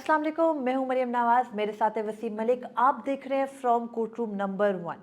अस्सलाम वालेकुम, मैं हूं मरियम नवाज, मेरे साथ है वसीम मलिक। आप देख रहे हैं फ्रॉम कोर्ट रूम नंबर 1।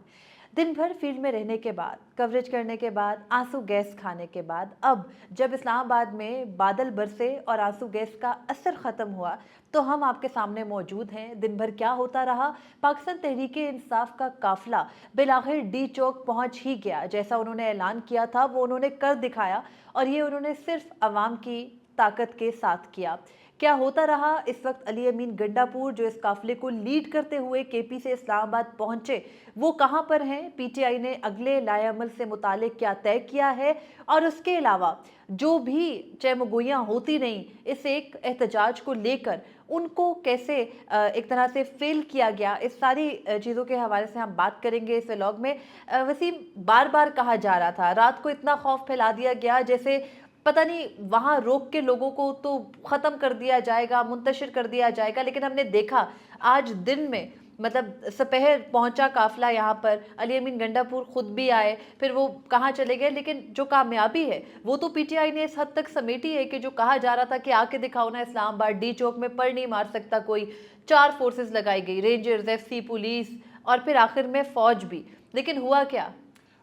दिन भर फील्ड में रहने के बाद, कवरेज करने के बाद, आंसू गैस खाने के बाद, अब जब इस्लामाबाद में बादल बरसे और आंसू गैस का असर ख़त्म हुआ तो हम आपके सामने मौजूद हैं। दिन भर क्या होता रहा? पाकिस्तान तहरीक-ए-इंसाफ का काफिला बिलाखिर डी चौक पहुंच ही गया। जैसा उन्होंने ऐलान किया था वो उन्होंने कर दिखाया, और ये उन्होंने सिर्फ अवाम की ताकत के साथ किया। क्या होता रहा? इस वक्त अली अमीन गंडापुर जो इस काफिले को लीड करते हुए केपी से इस्लामाबाद पहुंचे, वो कहां पर हैं? पीटीआई ने अगले लाएअमल से मुतालिक क्या तय किया है? और उसके अलावा जो भी चहमगोइयां होती नहीं इस एक एहतजाज को लेकर, उनको कैसे एक तरह से फेल किया गया, इस सारी चीज़ों के हवाले से हम बात करेंगे इस व्लॉग में। वसीम, बार बार कहा जा रहा था, रात को इतना खौफ फैला दिया गया जैसे पता नहीं वहां रोक के लोगों को तो खत्म कर दिया जाएगा, मुंतशिर कर दिया जाएगा, लेकिन हमने देखा आज दिन में, मतलब सपहर पहुंचा काफिला यहाँ पर। अली अमीन गंडापुर खुद भी आए, फिर वो कहाँ चले गए, लेकिन जो कामयाबी है वो तो पीटीआई ने इस हद तक समेटी है कि जो कहा जा रहा था कि आके दिखाओ ना इस्लामाबाद, डी चौक में पर नहीं मार सकता कोई, 4 फोर्सेस लगाई गई, रेंजर्स, एफसी, पुलिस और फिर आखिर में फौज भी। लेकिन हुआ क्या?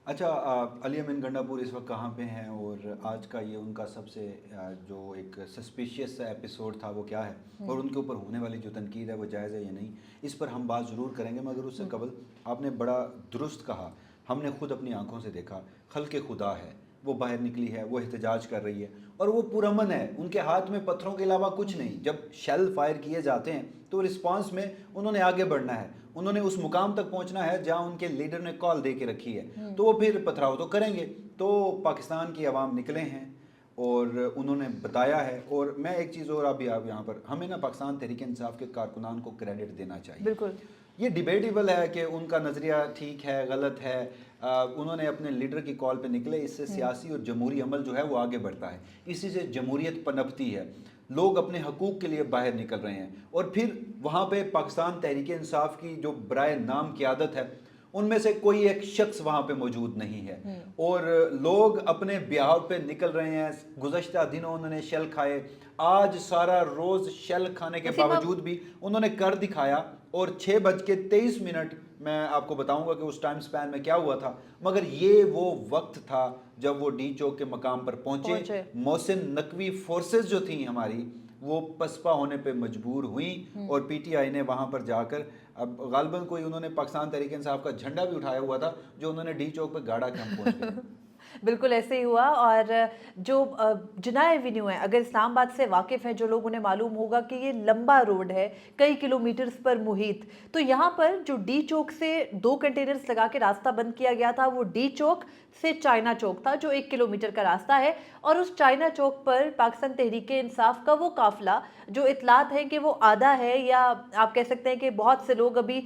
अच्छा, अली अमीन गंडापुर इस वक्त कहाँ पे हैं और आज का ये उनका सबसे जो एक सस्पिशियस एपिसोड था वो क्या है, और उनके ऊपर होने वाली जो तनकीद है वो जायज़ है या नहीं, इस पर हम बात ज़रूर करेंगे। मगर उससे कबल आपने बड़ा दुरुस्त कहा, हमने खुद अपनी आंखों से देखा, खल्क़े खुदा है, वो बाहर निकली है, वो एहतजाज कर रही है और वो पुरअमन है, उनके हाथ में पत्थरों के अलावा कुछ नहीं। जब शेल फायर किए जाते हैं तो रिस्पांस में उन्होंने आगे बढ़ना है, उन्होंने उस मुकाम तक पहुंचना है जहां उनके लीडर ने कॉल दे के रखी है, तो वो फिर पथराव तो करेंगे। तो पाकिस्तान की आवाम निकले हैं और उन्होंने बताया है। और मैं एक चीज़ और अभी आप यहाँ पर, हमें ना पाकिस्तान तहरीक इंसाफ के कारकुनान को क्रेडिट देना चाहिए। बिल्कुल। ये डिबेटेबल है कि उनका नज़रिया ठीक है गलत है, उन्होंने अपने लीडर की कॉल पे निकले, इससे सियासी और जमहूरी अमल जो है वो आगे बढ़ता है, इसी से जमहूरियत पनपती है, लोग अपने हकूक़ के लिए बाहर निकल रहे हैं। और फिर वहाँ पे पाकिस्तान तहरीक इंसाफ की जो बराए नाम क़यादत है उनमें से कोई एक शख्स वहाँ पे मौजूद नहीं है, और लोग अपने ब्याह पे निकल रहे हैं। गुज़श्ता दिनों उन्होंने शेल खाए, आज सारा रोज़ शेल खाने के बावजूद भी उन्होंने कर दिखाया। और 6:23 मैं आपको बताऊंगा कि उस टाइम स्पैन में क्या हुआ था, मगर ये वो वक्त था जब वो डी चौक के मकाम पर पहुंचे। मोहसिन नकवी फोर्सेस जो थी हमारी, वो पसपा होने पे मजबूर हुई और पीटीआई ने वहां पर जाकर, अब गालिबन कोई उन्होंने पाकिस्तान तहरीक इंसाफ का झंडा भी उठाया हुआ था जो उन्होंने डी चौक पे गाड़ा के हम पहुंच गए। बिल्कुल ऐसे ही हुआ। और जो जिना एवेन्यू है, अगर इस्लामाबाद से वाकिफ़ हैं जो लोग, उन्हें मालूम होगा कि ये लंबा रोड है, कई किलोमीटर्स पर मुहित। तो यहाँ पर जो डी चौक से 2 कंटेनर्स लगा के रास्ता बंद किया गया था, वो डी चौक से चाइना चौक था जो 1 किलोमीटर का रास्ता है। और उस चाइना चौक पर पाकिस्तान तहरीक इंसाफ का वो काफिला, जो इतलात है कि वो आधा है, या आप कह सकते हैं कि बहुत से लोग अभी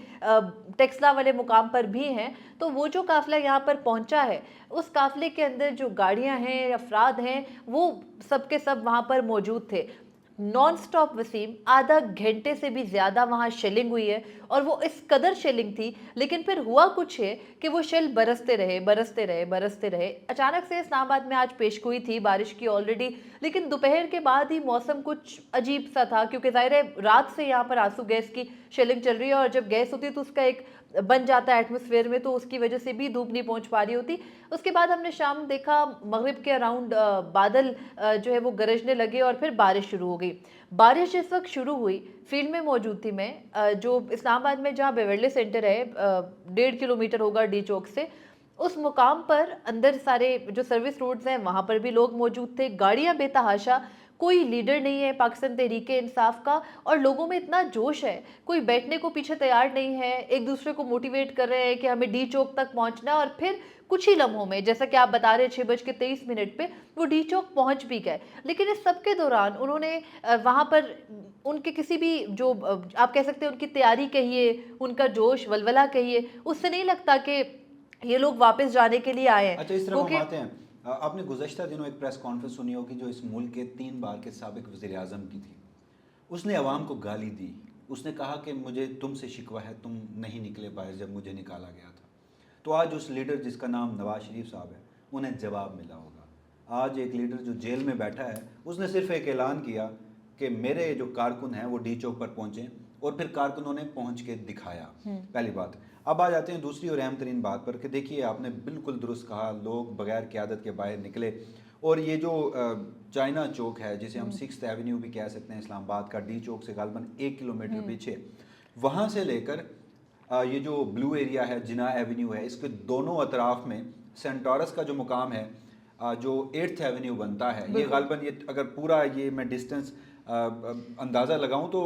टेक्सला वाले मुकाम पर भी हैं, तो वो जो काफिला यहाँ पर पहुंचा है, उस काफिले के अंदर जो गाड़ियां हैं, अफराद हैं, वो सब के सब वहाँ पर मौजूद थे। नॉन स्टॉप वसीम, आधा घंटे से भी ज़्यादा वहाँ शेलिंग हुई है, और वो इस कदर शेलिंग थी। लेकिन फिर हुआ कुछ है कि वो शेल बरसते रहे, बरसते रहे, बरसते रहे। अचानक से इस्लामाबाद में आज पेशगोई थी बारिश की ऑलरेडी, लेकिन दोपहर के बाद ही मौसम कुछ अजीब सा था, क्योंकि ज़ाहिर है रात से यहाँ पर आंसू गैस की शेलिंग चल रही है, और जब गैस होती है तो उसका एक बन जाता है एटमॉस्फेयर में, तो उसकी वजह से भी धूप नहीं पहुंच पा रही होती। उसके बाद हमने शाम देखा, मगरिब के अराउंड बादल जो है वो गरजने लगे और फिर बारिश शुरू हो गई। बारिश जिस वक्त शुरू हुई, फील्ड में मौजूद थी मैं, जो इस्लामाबाद में जहाँ बेवर्ली सेंटर है, 1.5 किलोमीटर होगा डी चौक से, उस मुकाम पर अंदर सारे जो सर्विस रोड्स हैं वहाँ पर भी लोग मौजूद थे, गाड़ियाँ बेतहाशा। कोई लीडर नहीं है पाकिस्तान तहरीक इंसाफ का, और लोगों में इतना जोश है, कोई बैठने को पीछे तैयार नहीं है, एक दूसरे को मोटिवेट कर रहे हैं कि हमें डी चौक तक पहुंचना है। और फिर कुछ ही लम्हों में, जैसा कि आप बता रहे, 6:23 पे वो डी चौक पहुंच भी गए। लेकिन इस सब के दौरान उन्होंने वहाँ पर उनके किसी भी जो आप कह सकते हैं उनकी तैयारी कहिए, उनका जोश वलवला कहिए, उससे नहीं लगता कि ये लोग वापस जाने के लिए आए हैं। अच्छा, इस तरफ हम आते हैं। आपने गुज़श्ता दिनों एक प्रेस कॉन्फ्रेंस सुनी होगी जो इस मुल्क के 3 बार के साबिक वज़ीर आज़म की थी। उसने अवाम को गाली दी, उसने कहा कि मुझे तुमसे शिकवा है, तुम नहीं निकले बाहर जब मुझे निकाला गया था। तो आज उस लीडर जिसका नाम नवाज शरीफ साहब है, उन्हें जवाब मिला होगा। आज एक लीडर जो जेल में बैठा है, उसने सिर्फ एक ऐलान किया कि मेरे जो कारकुन हैं वो डी चौक पर पहुंचे, और फिर कारकुनों ने पहुंच के दिखाया। पहली बात। अब आ जाते हैं दूसरी और अहम तरीन बात पर कि देखिए आपने बिल्कुल दुरुस्त कहा, लोग बगैर क़यादत के बाहर निकले, और ये जो चाइना चौक है जिसे हम 6th एवेन्यू भी कह सकते हैं इस्लामाबाद का, डी चौक से गालबन 1 किलोमीटर पीछे, वहाँ से लेकर ये जो ब्लू एरिया है, जिना एवेन्यू है, इसके दोनों अतराफ में सेंटोरस का जो मुकाम है, जो 8th एवेन्यू बनता है, ये गालबन ये अगर पूरा ये मैं डिस्टेंस अंदाज़ा लगाऊं तो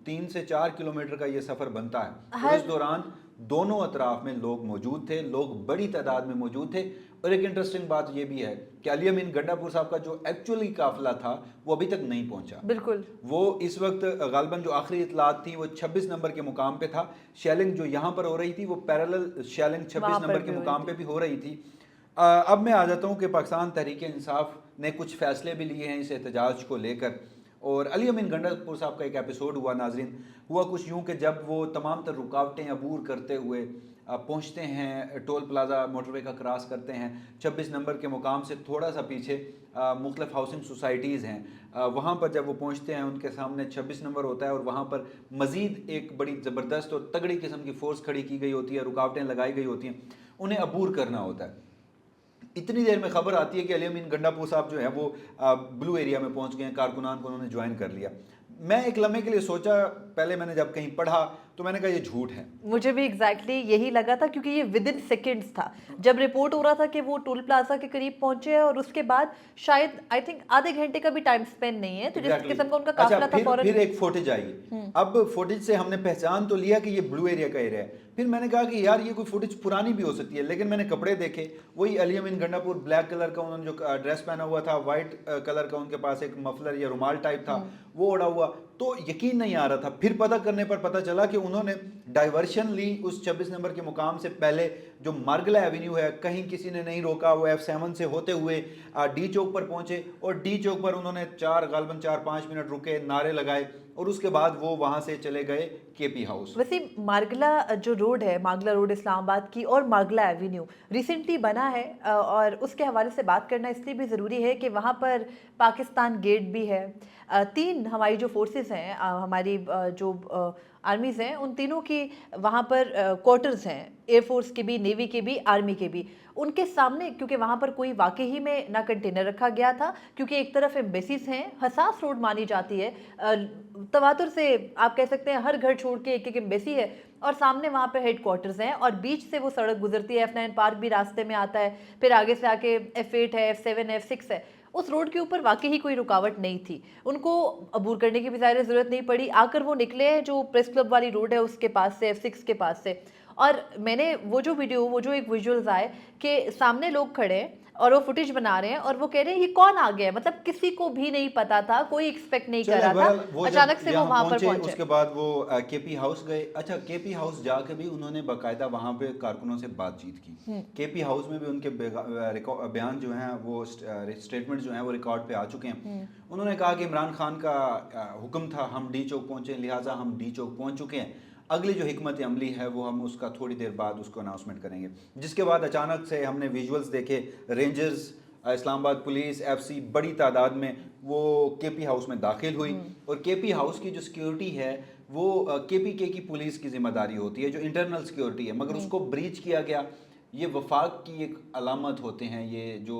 3 से 4 किलोमीटर का ये सफ़र बनता है। और इस दौरान दोनों अतराफ में लोग मौजूद थे, लोग बड़ी तादाद में मौजूद थे। और एक इंटरेस्टिंग बात ये भी है कि अली अमीन गंडापुर साहब का जो एक्चुअली काफिला था वो अभी तक नहीं पहुंचा। बिल्कुल। वो इस वक्त गालबन जो आखिरी इतलात थी वो 26 नंबर के मुकाम पे था। शेलिंग जो यहाँ पर हो रही थी वो पैरेलल शेलिंग 26 नंबर के मुकाम पे भी हो रही थी। अब मैं आ जाता हूँ कि पाकिस्तान तहरीक इंसाफ ने कुछ फैसले भी लिए हैं इस एहतजाज को लेकर। और अली अमीन गंडापुर साहब का एक एपिसोड हुआ नाजरीन, हुआ कुछ यूँ कि जब वो तमाम तर रुकावटें अबूर करते हुए पहुँचते हैं, टोल प्लाजा मोटरवे का क्रॉस करते हैं, 26 नंबर के मुकाम से थोड़ा सा पीछे मुख्तलिफ हाउसिंग सोसाइटीज़ हैं, वहाँ पर जब वो पहुँचते हैं उनके सामने 26 नंबर होता है और वहाँ पर मज़ीद एक बड़ी ज़बरदस्त और तगड़ी किस्म की फ़ोर्स खड़ी की गई होती है, रुकावटें लगाई गई होती हैं, उन्हें अबूर करना होता है। इतनी देर में खबर आती है कि अली अमीन गंडापुर साहब जो है वो ब्लू एरिया में पहुंच गए हैं, कारकुनान को उन्होंने ज्वाइन कर लिया। मैं एक लम्हे के लिए सोचा, पहले मैंने जब कहीं पढ़ा तो मैंने कहा ये झूठ है। मुझे भी एग्जैक्टली यही लगा था, क्योंकि ये विद इन सेकेंड्स था जब रिपोर्ट हो रहा था कि वो टोल प्लाजा के करीब पहुंचे हैं, और उसके बाद शायद आई थिंक आधे घंटे का भी टाइम स्पेंड नहीं है, तो जिस किस्म का उनका काफिला था फौरन। फिर एक फुटेज आई। अब फुटेज से हमने पहचान तो लिया कि ये ब्लू एरिया का एरिया है। फिर मैंने कहा कि यार ये कोई फुटेज पुरानी भी हो सकती है, लेकिन मैंने कपड़े देखे, वही अली अमीन गंडापुर, ब्लैक कलर का उन्होंने जो ड्रेस पहना हुआ था, वाइट कलर का उनके पास एक मफलर या रुमाल टाइप था वो ओढ़ा हुआ, तो यकीन नहीं आ रहा था। फिर पता करने पर पता चला कि उन्होंने डाइवर्शन ली उस 26 नंबर के मुकाम से पहले जो मार्गला एवेन्यू है, कहीं किसी ने नहीं रोका, वो F7 से होते हुए डी चौक पर पहुंचे, और डी चौक पर उन्होंने गालबन 4-5 मिनट रुके, नारे लगाए, और उसके बाद वो वहां से चले गए केपी हाउस। वैसे मार्गला जो रोड है, मार्गला रोड इस्लामाबाद की, और मार्गला एवेन्यू रिसेंटली बना है, और उसके हवाले से बात करना इसलिए भी ज़रूरी है कि वहाँ पर पाकिस्तान गेट भी है। 3 हमारी जो फोर्सेस हैं, हमारी जो आर्मीज़ हैं, उन तीनों की वहाँ पर क्वार्टर्स हैं, एयरफोर्स के भी, नेवी के भी, आर्मी के भी। उनके सामने, क्योंकि वहाँ पर कोई वाकई ही में ना कंटेनर रखा गया था, क्योंकि एक तरफ एम्बेसीज हैं, हसास रोड मानी जाती है, तवातुर से आप कह सकते हैं हर घर छोड़ के एक एक एम्बेसी है, और सामने वहाँ पे हेड क्वार्टर्स हैं, और बीच से वो सड़क गुजरती है, F9 पार्क भी रास्ते में आता है, फिर आगे से आके F8 है, F7 है, F6 है। उस रोड के ऊपर वाकई ही कोई रुकावट नहीं थी, उनको अबूर करने की भी ज़ाहिर ज़रूरत नहीं पड़ी। आकर वो निकले हैं जो प्रेस क्लब वाली रोड है उसके पास से, F6 के पास से, और मैंने वो जो वीडियो, वो जो एक विजुअल्स आए कि सामने लोग खड़े हैं और वो फुटेज बना रहे हैं, और वो कह रहे हैं ये कौन आ गया है, मतलब किसी को भी नहीं पता था, कोई एक्सपेक्ट नहीं कर रहा था, अचानक से वो वहां पर पहुंचे। उसके बाद वो केपी हाउस गए। अच्छा, केपी हाउस जाके भी उन्होंने बाकायदा वहां पे कारकुनों से बातचीत की। केपी हाउस में भी उनके बयान जो हैं, वो स्टेटमेंट जो हैं वो रिकॉर्ड पे आ चुके हैं। उन्होंने कहा कि इमरान खान का हुक्म था हम डी चौक पहुंचे, लिहाजा हम डी चौक पहुंच चुके हैं, अगली जो हिकमत अमली है वो हम उसका थोड़ी देर बाद उसको अनाउंसमेंट करेंगे। जिसके बाद अचानक से हमने विजुअल्स देखे, रेंजर्स, इस्लामाबाद पुलिस, FC बड़ी तादाद में वो केपी हाउस में दाखिल हुई, और केपी हाउस की जो सिक्योरिटी है वो KPK की पुलिस की जिम्मेदारी होती है, जो इंटरनल सिक्योरिटी है, मगर उसको ब्रीच किया गया। ये वफाक की एक अलामत होते हैं, ये जो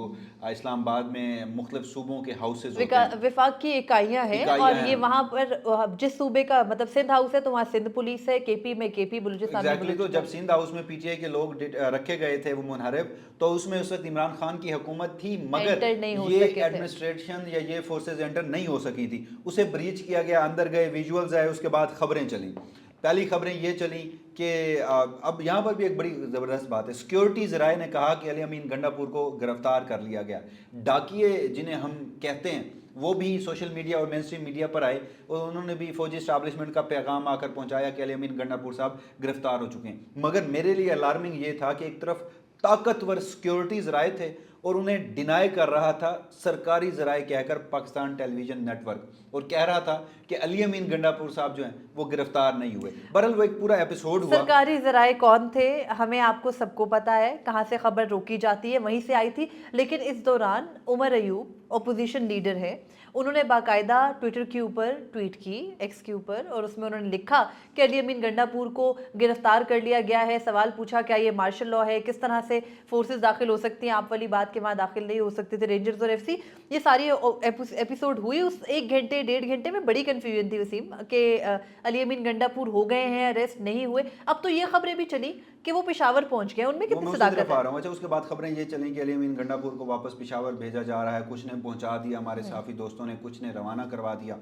इस्लामाबाद में मुख्तलिफ सूबों के हाउसेज होते हैं, विफाक की इकाइयाँ हैं, और ये वहाँ पर जिस सूबे का मतलब सिंध हाउस है तो वहाँ सिंध पुलिस है, KP में KP, बलूचिस्तान में एग्जैक्टली। तो जब सिंध हाउस में PTI के लोग रखे गए थे वो मुनहरिफ, तो उसमें उस वक्त इमरान खान की हुकूमत थी, मगर ये एडमिनिस्ट्रेशन या ये फोर्सेज एंटर नहीं हो सकी थी, उसे ब्रीच किया गया, अंदर गए, विजुअल्स आए, उसके बाद खबरें चली। पहली खबरें ये चली कि अब यहाँ पर भी एक बड़ी ज़बरदस्त बात है, सिक्योरिटी ज़राए ने कहा कि अली अमीन गंडापुर को गिरफ्तार कर लिया गया। डाकिए जिन्हें हम कहते हैं वो भी सोशल मीडिया और मेन स्ट्रीम मीडिया पर आए, और उन्होंने भी फौजी इस्टाब्लिशमेंट का पैगाम आकर पहुँचाया कि अली अमीन गंडापुर साहब गिरफ्तार हो चुके हैं। मगर मेरे लिए अलार्मिंग ये था कि एक तरफ ताकतवर सिक्योरिटी ज़राए थे, और उन्हें डिनाई कर रहा था सरकारी ज़राए कहकर पाकिस्तान टेलीविज़न नेटवर्क, और कह रहा था कि अली अमीन गंडापुर साहब जो हैं वो गिरफ्तार नहीं हुए। बहरहाल वो एक पूरा एपिसोड हुआ। सरकारी ज़राए कौन थे, हमें आपको सबको पता है, कहाँ से खबर रोकी जाती है वहीं से आई थी। लेकिन इस दौरान उमर अयूब ऑपोजिशन लीडर है, उन्होंने बाकायदा ट्विटर के ऊपर ट्वीट की, एक्स के ऊपर, और उसमें उन्होंने लिखा कि अली अमीन गंडापुर को गिरफ्तार कर लिया गया है। सवाल पूछा क्या ये मार्शल लॉ है, किस तरह से फोर्सेस दाखिल हो सकती हैं, आप वाली बात के वहाँ दाखिल नहीं हो सकते थे रेंजर्स और एफसी। ये सारी एपिसोड हुई। उस 1 घंटे 1.5 घंटे में बड़ी कन्फ्यूजन थी वसीम कि अली अमीन गंडापुर हो गए हैं, अरेस्ट नहीं हुए। अब तो ये खबरें भी चली कि वो पेशावर पहुंच गए, उनमें कितनी सदाकत है। अच्छा, उसके बाद खबरें ये चली कि अली अमीन गंडापुर को वापस पेशावर भेजा जा रहा है, कुछ ने पहुंचा दिया हमारे साथी दोस्तों ने, कुछ ने रवाना करवा दिया।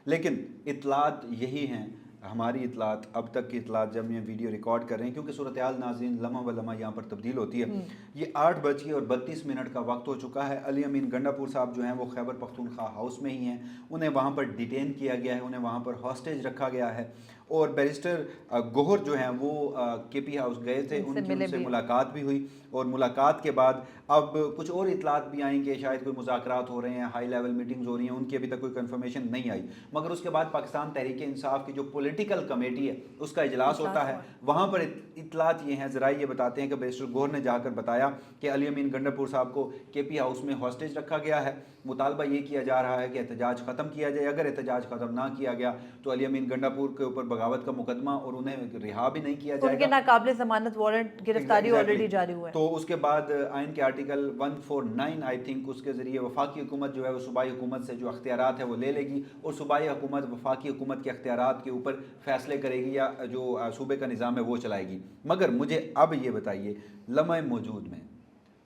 लेकिन इतलात यही हैं, हमारी इतलात, अब तक की इतलात, जब ये वीडियो रिकॉर्ड कर रहे हैं, क्योंकि सूरत हाल नाज़रीन लम्हा ब लम्हा यहाँ पर तब्दील होती है। ये 8:32 का वक्त हो चुका है। अली अमीन गंडापुर साहब जो हैं वो खैबर पख्तूनख्वा हाउस में ही हैं, उन्हें वहाँ पर डिटेन किया गया है, उन्हें वहाँ पर हॉस्टेज रखा गया है। और बैरिस्टर गोहर जो हैं वो केपी हाउस गए थे, उनसे मुलाकात भी हुई, और मुलाकात के बाद अब कुछ और इतलात भी आई कि शायद कोई मुज़ाकरात हो रहे हैं, हाई लेवल मीटिंग्स हो रही हैं, उनकी अभी तक कोई कंफर्मेशन नहीं आई। मगर उसके बाद पाकिस्तान तहरीक इंसाफ की जो पॉलिटिकल कमेटी है उसका इजलास होता है, वहाँ पर इतलात ये हैं, ज़रा ये बताते हैं कि बैरिस्टर गोहर ने जाकर बताया कि अली अमीन गंडापुर साहब को केपी हाउस में हॉस्टेज रखा गया है। मुतालबा ये किया जा रहा है कि एहतजाज ख़त्म किया जाए, अगर एहतजाज ख़त्म ना किया गया तो अली अमीन गंडापुर के ऊपर बगावत का मुकदमा और उन्हें रिहा भी नहीं किया जाएगा। उनके नाकाबिले ज़मानत वारंट गिरफ्तारी ऑलरेडी जारी हुआ है। तो उसके बाद आइन के आर्टिकल 149 आई थिंक उसके ज़रिए वफाकी हुकूमत जो है वो सूबाई हुकूमत से जो अख्तियारात है वो ले लेगी, और सूबाई हुकूमत वफाकी हुकूमत के अख्तियारात के ऊपर फैसले करेगी या जो सूबे का निज़ाम है वो चलाएगी। मगर मुझे अब ये बताइए, लम्हे मौजूद में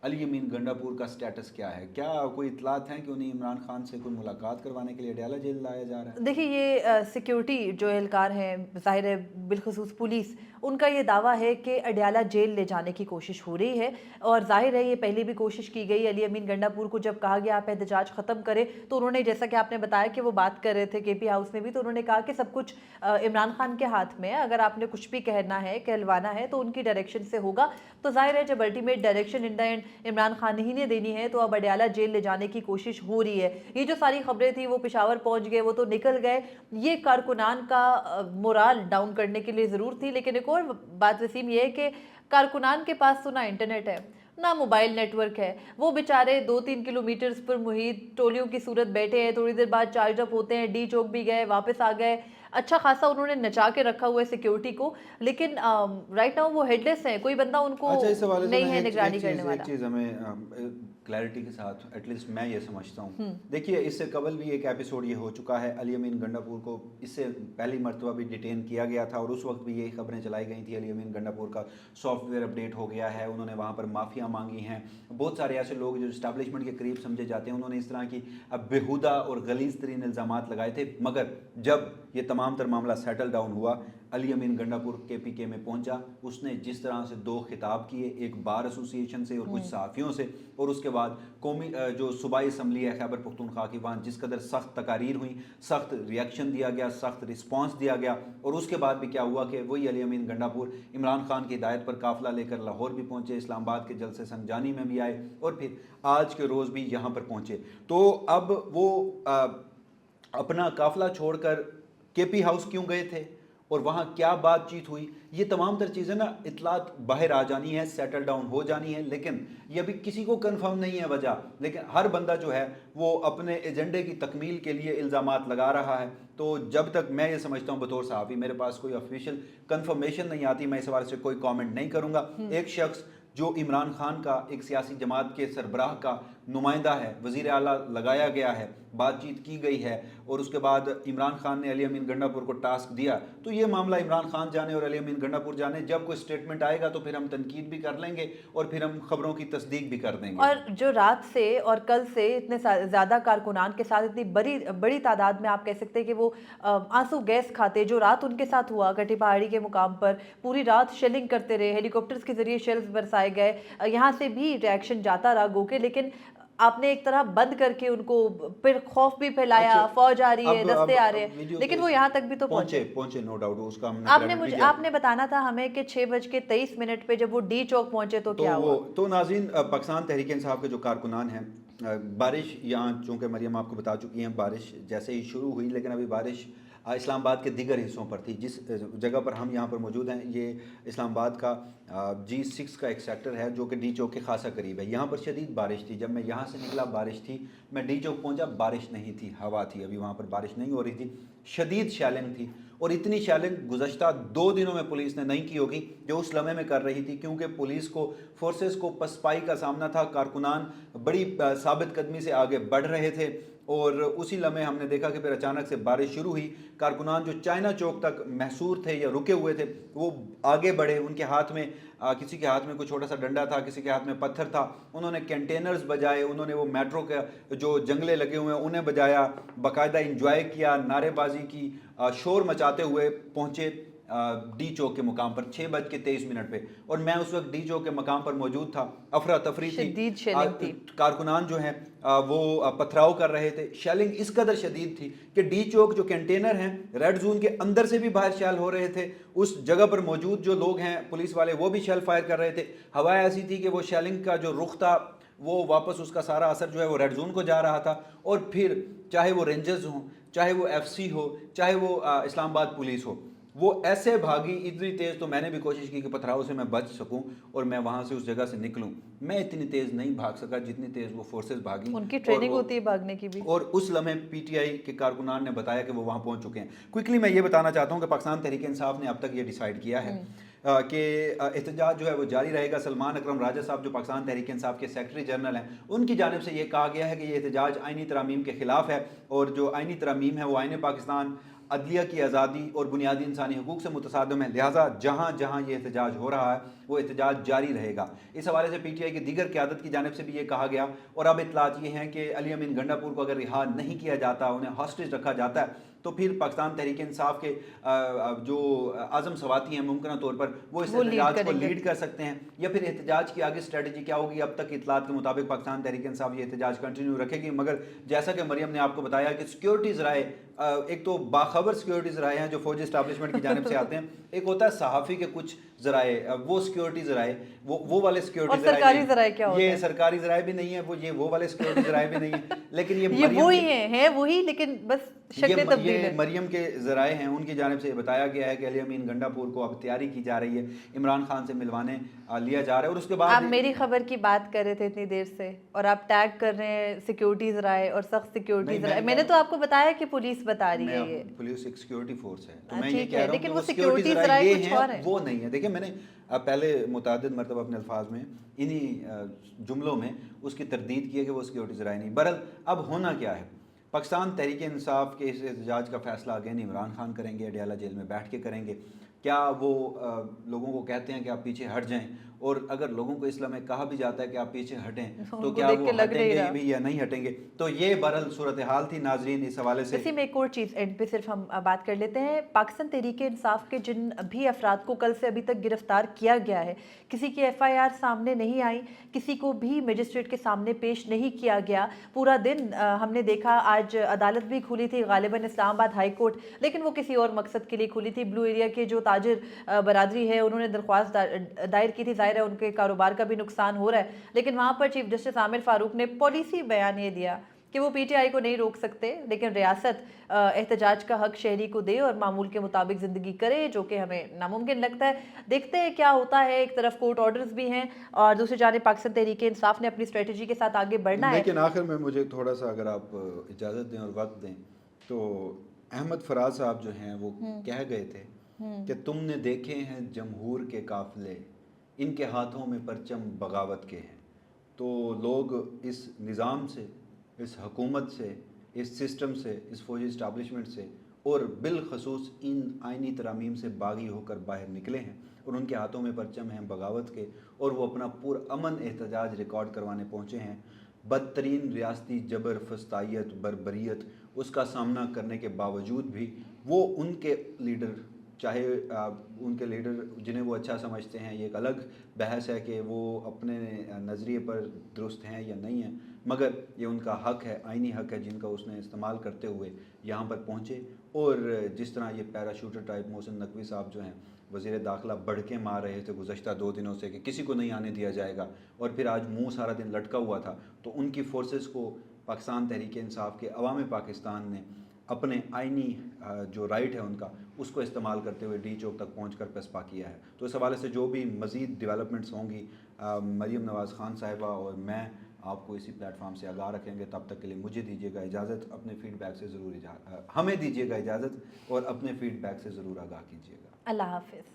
अली अमीन गंडापुर का स्टेटस क्या है? क्या कोई इतलात हैं कि उन्हें इमरान खान से कोई मुलाकात करवाने के लिए अडयाला जेल लाया जा रहा है? देखिए, ये सिक्योरिटी जो एहलकार हैं, ज़ाहिर है बिलखसूस पुलिस, उनका ये दावा है कि अडयाला जेल ले जाने की कोशिश हो रही है। और जाहिर है ये पहले भी कोशिश की गई। अली अमीन गंडापुर को जब कहा गया आप एहतजाज ख़त्म करें, तो उन्होंने, जैसा कि आपने बताया कि वो बात कर रहे थे केपी हाउस में भी, तो उन्होंने कहा कि सब कुछ इमरान खान के हाथ में है, अगर आपने कुछ भी कहना है, कहलवाना है तो उनकी डायरेक्शन से होगा। तो जाहिर है जब ultimate direction in the end Imran Khan ही ने देनी है, तो अब अडयाला जेल ले जाने की कोशिश हो रही है। ये जो सारी खबरें थी वो पेशावर पहुंच गए, वो तो निकल गए, ये कारकुनान का मोराल डाउन करने के लिए ज़रूर थी। लेकिन एक और बात वसीम ये है कि कारकुनान के पास तो ना इंटरनेट है ना मोबाइल नेटवर्क है, वो बेचारे 2-3 किलोमीटर पर मुहित टोलियों की सूरत बैठे हैं, थोड़ी देर बाद चार्ज अप होते हैं, डी चौक भी गए, वापस आ गए। अच्छा खासा उन्होंने नचा के रखा हुआ है सिक्योरिटी को, लेकिन राइट नाउ वो हेडलेस हैं, कोई बंदा उनको नहीं है निगरानी करने वाला। एक चीज़ हमें क्लैरिटी के साथ, एटलीस्ट मैं ये समझता हूँ, देखिए इससे कबल भी एक एपिसोड ये हो चुका है, अली अमीन गंडापुर को इससे पहली मरतबा भी डिटेन किया गया था, और उस वक्त भी यही खबरें चलाई गई थी, अली अमीन गंडापुर का सॉफ्टवेयर अपडेट हो गया है, उन्होंने वहाँ पर माफ़िया मांगी हैं। बहुत सारे ऐसे लोग जो इस्टेब्लिशमेंट के करीब समझे जाते हैं, उन्होंने इस तरह की बेहुदा और गलीज़ तरीन इल्ज़ामात लगाए थे। मगर जब ये तमाम तर मामला सेटल डाउन हुआ, अली अमीन गंडापुर KPK में पहुंचा, उसने जिस तरह से 2 खिताब किए, एक बार एसोसिएशन से और कुछ सहाफ़ियों से, और उसके बाद कौमी जो सूबाई असम्बली है खैबर पख्तूनख्वा की, वहाँ जिस कदर सख्त तकारीर हुई, सख्त रिएक्शन दिया गया, सख्त रिस्पॉन्स दिया गया। और उसके बाद भी क्या हुआ कि वही अली अमीन गंडापुर इमरान खान की हिदायत पर काफ़िला लेकर लाहौर भी पहुँचे, इस्लामाबाद के जलसे संजानी में भी आए, और फिर आज के रोज़ भी यहाँ पर पहुँचे। तो अब वो अपना काफ़िला छोड़कर KP हाउस क्यों गए थे और वहाँ क्या बातचीत हुई, ये तमाम तर चीज़ें ना इतलात बाहर आ जानी है, सेटल डाउन हो जानी है। लेकिन ये अभी किसी को कंफर्म नहीं है वजह, लेकिन हर बंदा जो है वो अपने एजेंडे की तकमील के लिए इल्ज़ामात लगा रहा है। तो जब तक मैं ये समझता हूँ बतौर सहाफ़ी मेरे पास कोई ऑफिशियल कंफर्मेशन नहीं आती, मैं इस हवाले से कोई कमेंट नहीं करूँगा। एक शख्स जो इमरान खान का एक सियासी जमात के सरबराह का नुमाइंदा है, वज़ीर आला लगाया गया है, बातचीत की गई है, और उसके बाद इमरान खान ने अली अमीन गंडापुर को टास्क दिया, तो ये मामला इमरान खान जाने और अली अमीन गंडापुर जाने। जब कोई स्टेटमेंट आएगा तो फिर हम तनकीद भी कर लेंगे और फिर हम खबरों की तस्दीक भी कर देंगे। और जो रात से और कल से इतने ज़्यादा कारकुनान के साथ इतनी बड़ी तादाद में, आप कह सकते हैं कि वो आंसू गैस खाते, जो रात उनके साथ हुआ कटी पहाड़ी के मुकाम पर, पूरी रात शेलिंग करते रहे, हेलीकॉप्टर्स के जरिए शेल्स बरसाए गए, यहाँ से भी रिएक्शन जाता रहा गो के। लेकिन आपने एक तरह बंद करके उनको फिर खौफ भी फैलाया, अच्छा, फौज आ रही है, अब दस्ते आ रहे अब हैं, वीडियो लेकिन तो वो यहाँ तक भी तो पहुंचे पहुंचे। पहुंचे नो डाउट, उसका हमने क्रेडिट भी दिया। आपने बताना था हमें कि 6:23 पे जब वो डी चौक पहुंचे तो तो क्या वो हुआ? तो नाज़रीन, पाकिस्तान तहरीक इंसाफ के जो कारकुनान हैं, बारिश यहाँ चूँकि मरियम आपको बता चुकी हैं, बारिश जैसे ही शुरू हुई, लेकिन अभी बारिश इस्लामाबाद के दीगर हिस्सों पर थी। जिस जगह पर हम यहाँ पर मौजूद हैं, ये इस्लामाबाद का G6 का एक सेक्टर है जो कि डी चौक के खासा करीब है। यहाँ पर शदीद बारिश थी। जब मैं यहाँ से निकला बारिश थी, मैं डी चौक पहुँचा बारिश नहीं थी, हवा थी, अभी वहाँ पर बारिश नहीं हो रही थी। शदीद शैलिंग थी, और इतनी शैलिंग गुज़श्ता 2 दिनों में पुलिस ने नहीं की होगी जो उस लम्हे में कर रही थी, क्योंकि पुलिस को, फोर्सेस को पसपाई का सामना था। कारकुनान बड़ी साबित कदमी से आगे बढ़ रहे थे, और उसी लम्हे हमने देखा कि फिर अचानक से बारिश शुरू हुई। कारकुनान जो चाइना चौक तक महसूर थे या रुके हुए थे, वो आगे बढ़े। उनके हाथ में किसी के हाथ में कोई छोटा सा डंडा था, किसी के हाथ में पत्थर था। उन्होंने कंटेनर्स बजाए, उन्होंने वो मेट्रो के जो जंगले लगे हुए हैं उन्हें बजाया, बाकायदा इंजॉय किया, नारेबाजी की, शोर मचाते हुए पहुँचे डी चौक के मुकाम पर 6:23 पे। और मैं उस वक्त डी चौक के मुकाम पर मौजूद था। अफरा तफरी थी, शदीद शेलिंग थी। कारकुनान जो हैं वो पथराव कर रहे थे। शेलिंग इस कदर शदीद थी कि डी चौक जो कंटेनर हैं रेड जोन के अंदर से भी बाहर शेल हो रहे थे। उस जगह पर मौजूद जो लोग हैं पुलिस वाले, वो भी शेल फायर कर रहे थे। हवा ऐसी थी कि वो शेलिंग का जो रुख था वो वापस, उसका सारा असर जो है वो रेड जोन को जा रहा था। और फिर चाहे वो रेंजर्स हों, चाहे वो FC हो, चाहे वो इस्लामाबाद पुलिस हो, वो ऐसे भागी इतनी तेज़। तो मैंने भी कोशिश की कि पथराव से मैं बच सकूं और मैं वहाँ से उस जगह से निकलूं। मैं इतनी तेज़ नहीं भाग सका जितनी तेज़ वो फोर्सेस भागी। उनकी और ट्रेनिंग होती है भागने की भी। और उस लम्हे PTI के कारकुनान ने बताया कि वो वहाँ पहुँच चुके हैं। क्विकली मैं ये बताना चाहता हूँ कि पाकिस्तान तहरीक इंसाफ ने अब तक ये डिसाइड किया है कि एहतजाज जो है वो जारी रहेगा। सलमान अकरम राजा साहब जो पाकिस्तान तहरीक इंसाफ के सेक्रेटरी जनरल हैं, उनकी जानिब से ये कहा गया है कि ये एहतजाज आइनी तरामीम के ख़िलाफ़ है, और जो आइनी तरामीम है वो आइन पाकिस्तान, अदलिया की आज़ादी और बुनियादी इंसानी हकूक़ से मुतसादम है। लिहाजा जहाँ जहाँ ये एहतजाज हो रहा है वो एहतजाज जारी रहेगा। इस हवाले से PTI की दीगर क़यादत की जानिब से भी ये कहा गया। और अब इत्तलात ये हैं कि अली अमीन गंडापुर को अगर रिहा नहीं किया जाता, उन्हें हॉस्टेज रखा जाता है, तो फिर पाकिस्तान तहरीक इंसाफ के जो आज़म सवाती हैं मुमकिन तौर पर वो इस एहतजाज को लीड कर सकते हैं। या फिर एहतजाज की आगे स्ट्रेटजी क्या होगी, अब तक इत्तलात के मुताबिक पाकिस्तान तहरीक इंसाफ ये एहतजाज कंटिन्यू रखेगी। मगर जैसा कि मरियम ने आपको बताया कि सिक्योरिटी ज़राए, एक तो बाखबर सिक्योरिटी ज़राए हैं जो फौजी इस्टेब्लिशमेंट की जानिब से आते हैं, एक होता है सहाफ़ी के कुछ ज़राए, वो सिक्योरिटी ज़राए, वो वाले सिक्योरिटी ज़राए। सरकारी ज़राए क्या होता ये है? सरकारी ज़राए भी नहीं है, वो वाले सिक्योरिटी ज़राए भी नहीं है, लेकिन ये ये मरियम वही हैं वही, लेकिन बस शक्लें तब्दील ये है। मरियम के ज़राए हैं, उनकी जानिब से बताया गया है कि अली अमीन गंडापुर को अब तैयारी की जा रही है, इमरान खान से मिलवाने लिया जा रहा है। और उसके बाद आप मेरी खबर की बात कर रहे थे इतनी देर से और आप टैग कर रहे हैं सिक्योरिटीज राय और सख्त सिक्योरिटीज राय। मैंने तो आपको बताया कि पुलिस बता रही है ये। पुलिस एक सिक्योरिटी फोर्स है, तो मैं ये ठीक कह है, रहा हूँ लेकिन कि वो सिक्योरिटी सिक्योरिटीज ज़राए राय ये कुछ हैं, और है। वो नहीं है। देखिए, मैंने पहले मुतादिद मरतब अपने अल्फाज में इन्हीं जुमलों में उसकी तरदीद की है कि वो सिक्योरिटी ज़राए नहीं। बहरहाल अब होना क्या है, पाकिस्तान तहरीक इंसाफ के इस एहतजाज का फ़ैसला अगेन इमरान खान करेंगे, अडयाला जेल में बैठ के करेंगे। क्या वो लोगों को कहते हैं कि आप पीछे हट जाएं, और अगर लोगों को इस्लाम में कहा भी जाता है कि आप पीछे हटें, तो क्या वो हटेंगे भी या नहीं हटेंगे? तो ये बहरहाल सूरत हाल थी नाजरीन इस हवाले से। इसी में एक और चीज़ एंड पे सिर्फ हम बात कर लेते हैं। पाकिस्तान तहरीक इंसाफ के जिन भी अफराद को कल से अभी तक गिरफ्तार किया गया है, किसी की FIR सामने नहीं आई, किसी को भी मजिस्ट्रेट के सामने पेश नहीं किया गया। पूरा दिन हमने देखा, आज अदालत भी खुली थी गालिबन इस्लामाबाद हाई कोर्ट, लेकिन वो किसी और मकसद के लिए खुली थी। ब्लू एरिया के जो ताजिर बरादरी है उन्होंने दरख्वास्त दायर की थी, जाहिर है उनके कारोबार का भी नुकसान हो रहा है, लेकिन वहाँ पर चीफ जस्टिस आमिर फारूक ने पॉलिसी बयान ये दिया कि वो PTI को नहीं रोक सकते, लेकिन रियासत एहतजाज का हक शहरी को दे और मामूल के मुताबिक ज़िंदगी करे, जो कि हमें नामुमकिन लगता है। देखते हैं क्या होता है। एक तरफ कोर्ट ऑर्डर्स भी हैं और दूसरी जानिब पाकिस्तान तहरीक इंसाफ ने अपनी स्ट्रेटजी के साथ आगे बढ़ना है। लेकिन आखिर में मुझे थोड़ा सा, अगर आप इजाज़त दें और वक्त दें, तो अहमद फराज साहब जो हैं वो कह गए थे कि तुमने देखे हैं जमहूर के काफिले, इनके हाथों में परचम बगावत के हैं। तो लोग इस निज़ाम से, इस हुकूमत से, इस सिस्टम से, इस फौजी इस्टेब्लिशमेंट से और बिलखसूस इन आइनी तरामीम से बागी होकर बाहर निकले हैं, और उनके हाथों में परचम हैं बगावत के, और वो अपना पुरअमन एहतजाज रिकॉर्ड करवाने पहुँचे हैं। बदतरीन रियासती जबर, फस्तायत, बर्बरियत, उसका सामना करने के बावजूद भी वो उनके लीडर, चाहे उनके लीडर जिन्हें वो अच्छा समझते हैं, ये एक अलग बहस है कि वो अपने नज़रिए पर दुरुस्त हैं या नहीं हैं, मगर ये उनका हक है, आइनी हक है, जिनका उसने इस्तेमाल करते हुए यहाँ पर पहुँचे। और जिस तरह ये पैराशूटर टाइप मोहसिन नकवी साहब जो हैं वज़ीर दाखिला बढ़ के मार रहे थे गुज़श्ता 2 दिनों से कि किसी को नहीं आने दिया जाएगा, और फिर आज मुंह सारा दिन लटका हुआ था, तो उनकी फोर्सेस को पाकिस्तान तहरीक इंसाफ के अवाम पाकिस्तान ने अपने आइनी जो राइट है उनका, उसको इस्तेमाल करते हुए डी चौक तक पहुंच कर पसपा किया है। तो इस हवाले से जो भी मज़ीद डेवलपमेंट्स होंगी, मरीम नवाज़ ख़ान साहिबा और मैं आपको इसी प्लेटफॉर्म से आगाह रखेंगे। तब तक के लिए मुझे दीजिएगा इजाज़त, अपने फ़ीडबैक से ज़रूर हमें दीजिएगा इजाज़त और अपने फ़ीडबैक से ज़रूर आगाह कीजिएगा। अल्लाह हाफ़िज़।